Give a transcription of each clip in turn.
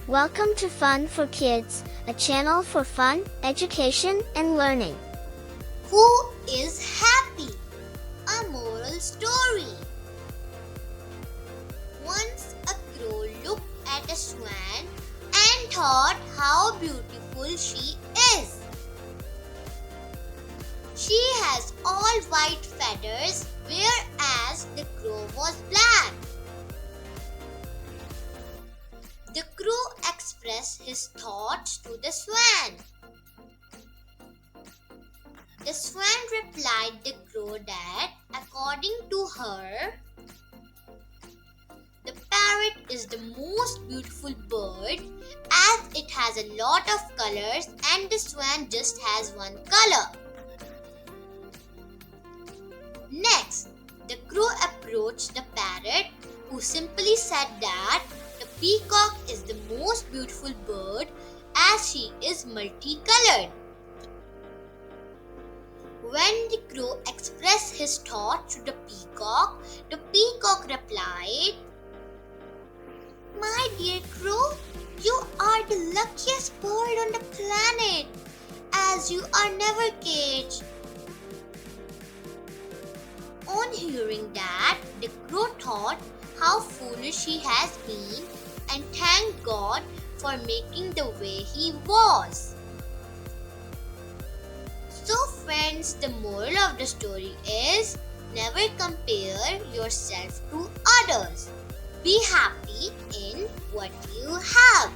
Welcome to Fun for Kids, a channel for fun, education, and learning. Who is happy? A moral story. Once a crow looked at a swan and thought how beautiful she is. She has all white feathers, whereas the crow was black. The crow expressed his thoughts to the swan. The swan replied the crow that, according to her, the parrot is the most beautiful bird as it has a lot of colors and the swan just has one color. Next, the crow approached the parrot, who simply said that the peacock is the most beautiful bird as she is multicolored. When the crow expressed his thoughts to the peacock replied, "My dear crow, you are the luckiest bird on the planet as you are never caged." On hearing that, the crow thought how foolish he has been and thanked God for making the way he was. So friends, the moral of the story is never compare yourself to others. Be happy in what you have.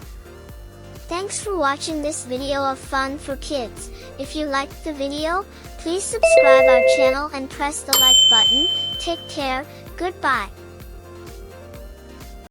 Thanks for watching this video of Fun for Kids. If you liked the video, please subscribe our channel and press the like button. Take care, goodbye.